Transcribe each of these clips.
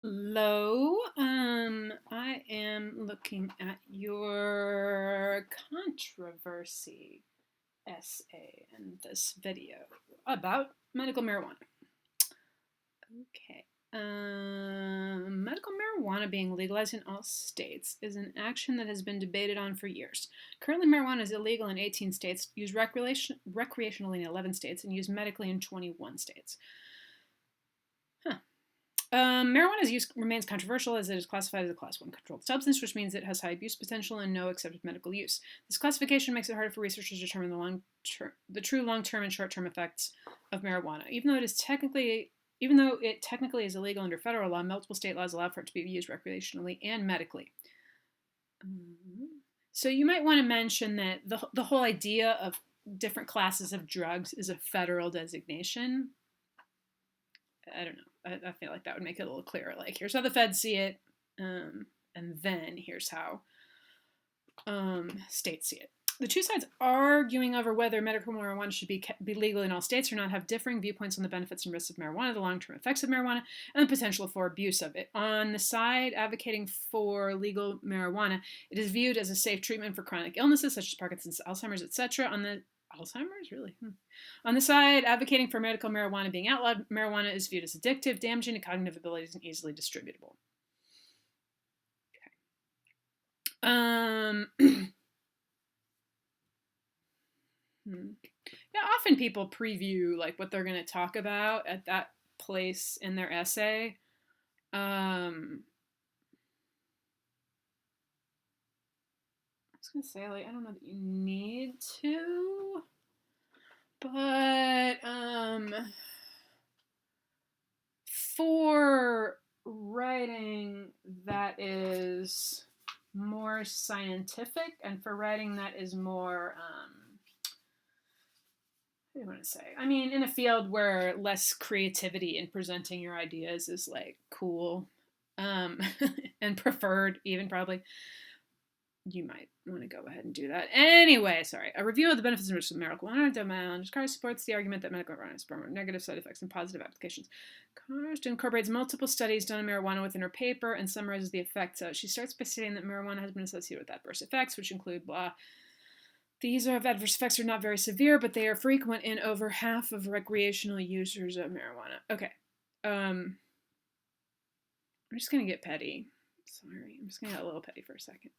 Hello. I am looking at your controversy essay in this video about medical marijuana. Okay. Medical marijuana being legalized in all states is an action that has been debated on for years. Currently, marijuana is illegal in 18 states, used recreationally in 11 states, and used medically in 21 states. Marijuana's use remains controversial as it is classified as a Class 1 controlled substance, which means it has high abuse potential and no accepted medical use. This classification makes it harder for researchers to determine the true long-term and short-term effects of marijuana. Even though it technically is illegal under federal law, multiple state laws allow for it to be used recreationally and medically. So you might want to mention that the whole idea of different classes of drugs is a federal designation. I don't know. I feel like that would make it a little clearer. Like, here's how the feds see it, and then here's how states see it. The two sides arguing over whether medical marijuana should be legal in all states or not have differing viewpoints on the benefits and risks of marijuana, the long-term effects of marijuana, and the potential for abuse of it. On the side advocating for legal marijuana, it is viewed as a safe treatment for chronic illnesses such as Parkinson's, Alzheimer's, etc. On the Alzheimer's? Really? On the side, advocating for medical marijuana being outlawed, marijuana is viewed as addictive, damaging to cognitive abilities, and easily distributable. Okay. Yeah, often people preview like what they're going to talk about at that place in their essay. I was going to say, like, I don't know that you need to, but for writing that is more scientific and for writing that is more what do you want to say? I mean, in a field where less creativity in presenting your ideas is like cool and preferred, even probably, you might want to go ahead and do that. Anyway, sorry. A review of the benefits and risks of marijuana supports the argument that medical marijuana has more negative side effects and positive applications. Karst incorporates multiple studies done on marijuana within her paper and summarizes the effects. She starts by stating that marijuana has been associated with adverse effects, which include blah. These adverse effects are not very severe, but they are frequent in over half of recreational users of marijuana. Okay. I'm just going to get petty. Sorry, I'm just going to get a little petty for a second.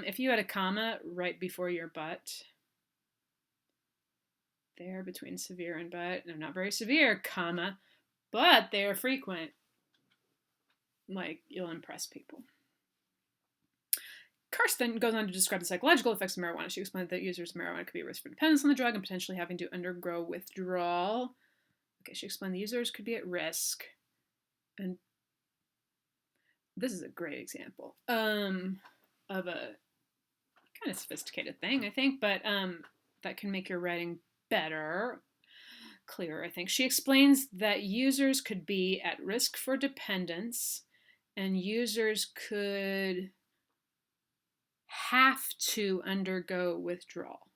If you had a comma right before your but, there between severe and but, they're not very severe, comma, but they are frequent, like, you'll impress people. Karst then goes on to describe the psychological effects of marijuana. She explained that users of marijuana could be at risk for dependence on the drug and potentially having to undergo withdrawal. Okay, she explained the users could be at risk. And this is a great example of a kind of sophisticated thing, I think, but that can make your writing better, clearer, I think. She explains that users could be at risk for dependence and users could have to undergo withdrawal.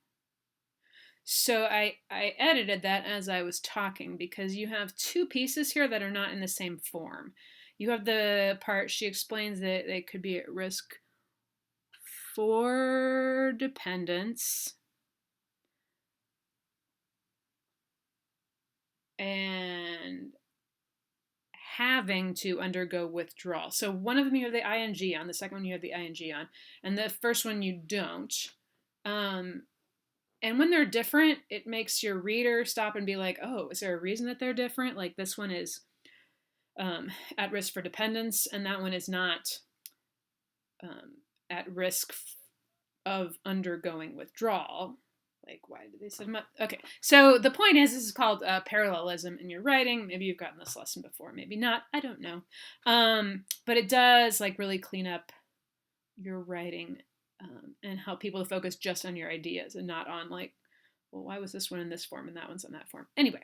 So I edited that as I was talking because you have two pieces here that are not in the same form. You have the part she explains that they could be at risk for dependence and having to undergo withdrawal. So one of them you have the ing on, the second one you have the ing on, and the first one you don't. And when they're different, it makes your reader stop and be like, oh, is there a reason that they're different? Like this one is at risk for dependence, and that one is not at risk of undergoing withdrawal. Like, why did they set them up? Okay, so the point is, this is called parallelism in your writing. Maybe you've gotten this lesson before, maybe not. I don't know. But it does like really clean up your writing and help people to focus just on your ideas and not on like, well, why was this one in this form and that one's in that form? Anyway,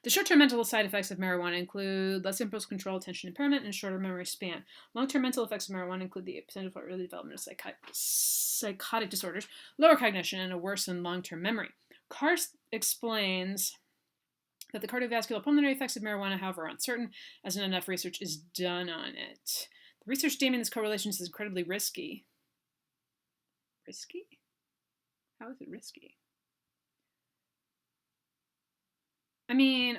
the short-term mental side effects of marijuana include less impulse control, attention impairment, and shorter memory span. Long-term mental effects of marijuana include the potential for early development of psychotic disorders, lower cognition, and a worsened long-term memory. Karst explains That the cardiovascular pulmonary effects of marijuana, however, are uncertain, as not enough research is done on it. The research deeming this correlation is incredibly risky. Risky? How is it risky? I mean,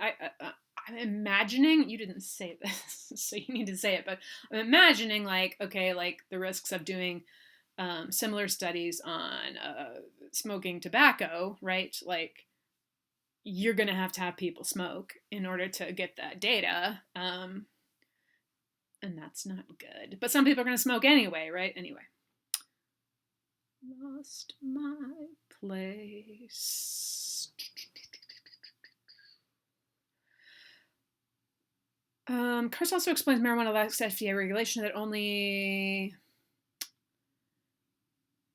I'm imagining, you didn't say this, so you need to say it, but I'm imagining, like, okay, like the risks of doing similar studies on smoking tobacco, right? Like, you're going to have people smoke in order to get that data. And that's not good. But some people are going to smoke anyway, right? Anyway. Lost my place. Kars also explains marijuana lacks FDA regulation that only...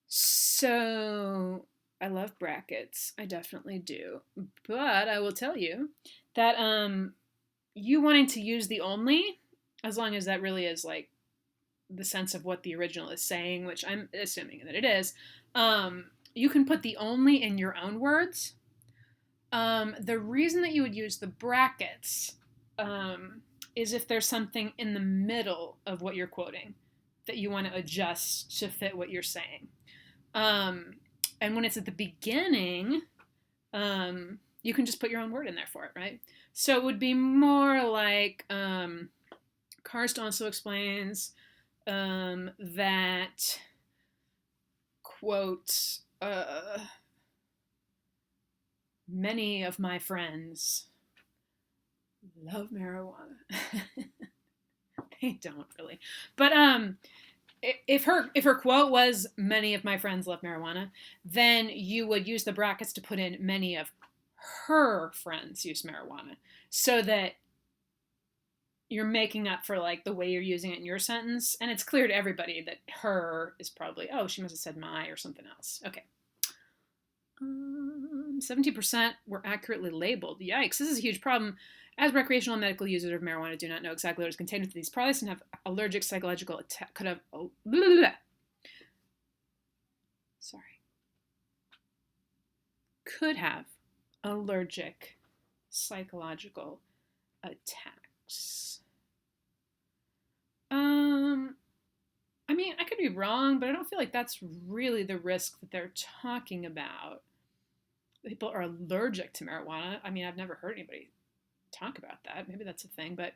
So, I love brackets. I definitely do. But I will tell you that you wanting to use the only, as long as that really is like the sense of what the original is saying, which I'm assuming that it is, you can put the only in your own words. The reason that you would use the brackets is if there's something in the middle of what you're quoting that you want to adjust to fit what you're saying. And when it's at the beginning, you can just put your own word in there for it, right? So it would be more like Karst also explains that, quote, many of my friends love marijuana. They don't really. But if her quote was many of my friends love marijuana, then you would use the brackets to put in many of her friends use marijuana, so that you're making up for like the way you're using it in your sentence, and it's clear to everybody that her is probably, oh, she must have said my or something else. Okay. 70% were accurately labeled. Yikes, this is a huge problem, as recreational and medical users of marijuana do not know exactly what is contained within these products and have allergic psychological attack. Could have allergic psychological attacks. I mean, I could be wrong, but I don't feel like that's really the risk that they're talking about. People are allergic to marijuana. I mean, I've never heard anybody talk about that. Maybe that's a thing, but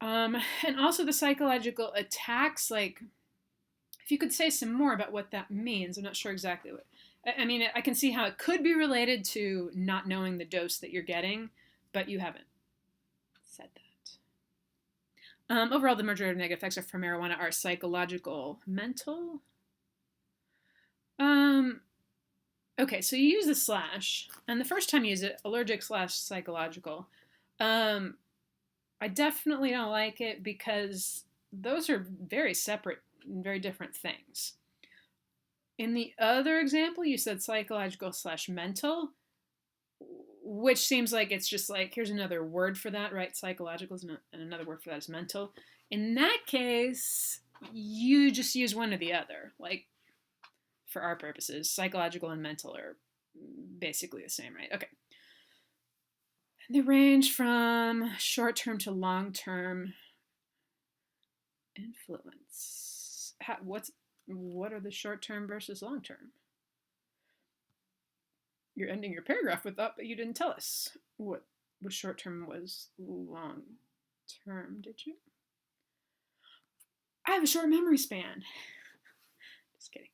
and also the psychological attacks, like, if you could say some more about what that means. I'm not sure exactly what. I mean, I can see how it could be related to not knowing the dose that you're getting, but you haven't said that. Overall, the majority of negative effects from marijuana are psychological, mental. Okay, so you use the slash, and the first time you use it, allergic / psychological. I definitely don't like it because those are very separate and very different things. In the other example, you said psychological / mental, which seems like it's just like, here's another word for that, right? Psychological and another word for that is mental. In that case, you just use one or the other. Like, for our purposes, psychological and mental are basically the same, right? Okay. And they range from short-term to long-term influence. What are the short-term versus long-term? You're ending your paragraph with that, but you didn't tell us what was short-term was long-term, did you? I have a short memory span. Just kidding.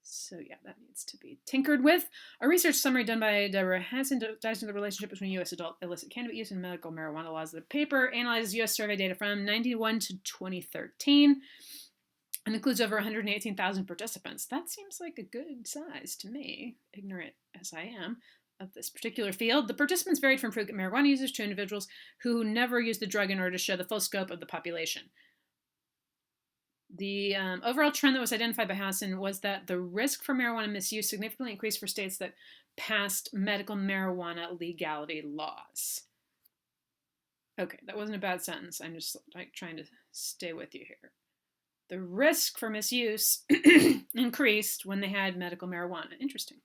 So yeah, that needs to be tinkered with. A research summary done by Deborah Hansen dives into the relationship between U.S. adult illicit cannabis use and medical marijuana laws. The paper analyzes U.S. survey data from 1991 to 2013 and includes over 118,000 participants. That seems like a good size to me, ignorant as I am of this particular field. The participants varied from frequent marijuana users to individuals who never used the drug in order to show the full scope of the population. The overall trend that was identified by Hassan was that the risk for marijuana misuse significantly increased for states that passed medical marijuana legality laws. Okay, that wasn't a bad sentence. I'm just like trying to stay with you here. The risk for misuse increased when they had medical marijuana. Interesting.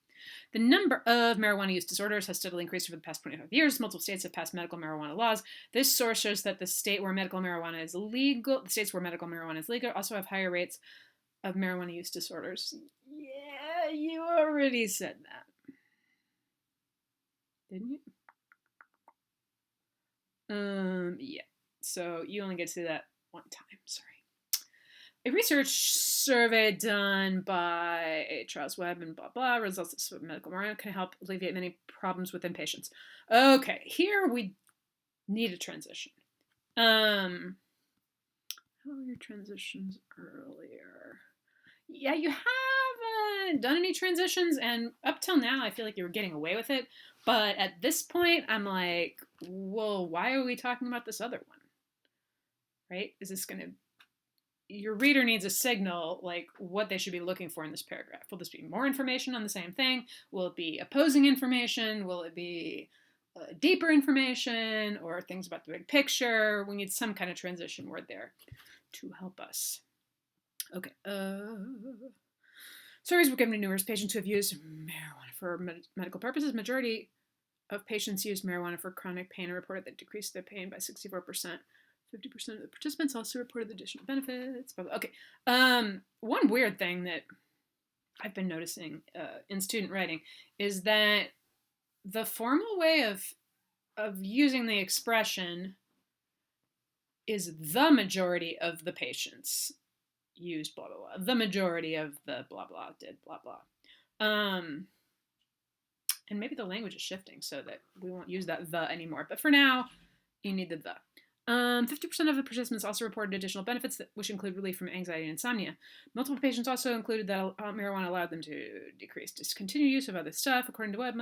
The number of marijuana use disorders has steadily increased over the past 25 years. Multiple states have passed medical marijuana laws. This source shows that the states where medical marijuana is legal also have higher rates of marijuana use disorders. Yeah, you already said that. Didn't you? Yeah. So you only get to see that one time. Sorry. A research survey done by Charles Webb and blah blah results of medical marijuana can help alleviate many problems within patients. Okay, here we need a transition. How were your transitions earlier? Yeah, you haven't done any transitions, and up till now, I feel like you were getting away with it. But at this point, I'm like, well, why are we talking about this other one? Right? Is this going to... Your reader needs a signal, like what they should be looking for in this paragraph. Will this be more information on the same thing? Will it be opposing information? Will it be deeper information or things about the big picture? We need some kind of transition word there to help us. Okay. Surveys were given to numerous patients who have used marijuana for medical purposes. Majority of patients used marijuana for chronic pain and reported that decreased their pain by 64%. 50% of the participants also reported additional benefits. Okay. One weird thing that I've been noticing in student writing is that the formal way of using the expression is the majority of the patients used blah, blah, blah. The majority of the blah, blah did blah, blah. And maybe the language is shifting so that we won't use that the anymore. But for now, you need the. 50% of the participants also reported additional benefits, which include relief from anxiety and insomnia. Multiple patients also included that marijuana allowed them to decrease discontinued use of other stuff. According to Webb,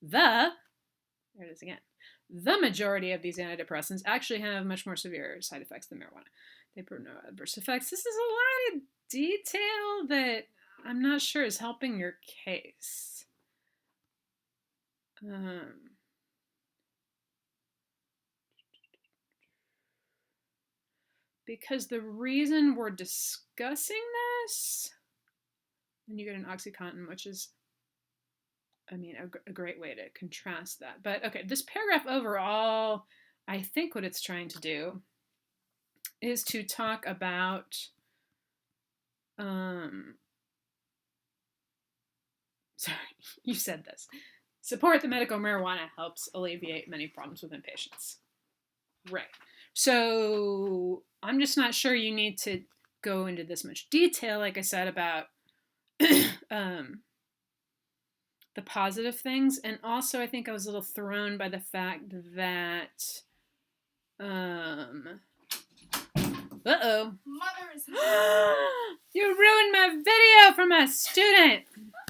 there it is again. The majority of these antidepressants actually have much more severe side effects than marijuana. They prove no adverse effects. This is a lot of detail that I'm not sure is helping your case. Because the reason we're discussing this, and you get an OxyContin, which is, I mean, a great way to contrast that. But okay, this paragraph overall, I think what it's trying to do is to talk about sorry, you said this. Support that medical marijuana helps alleviate many problems within patients. Right. So I'm just not sure you need to go into this much detail, like I said, about the positive things. And also, I think I was a little thrown by the fact that, uh-oh. Mother is You ruined my video for my student.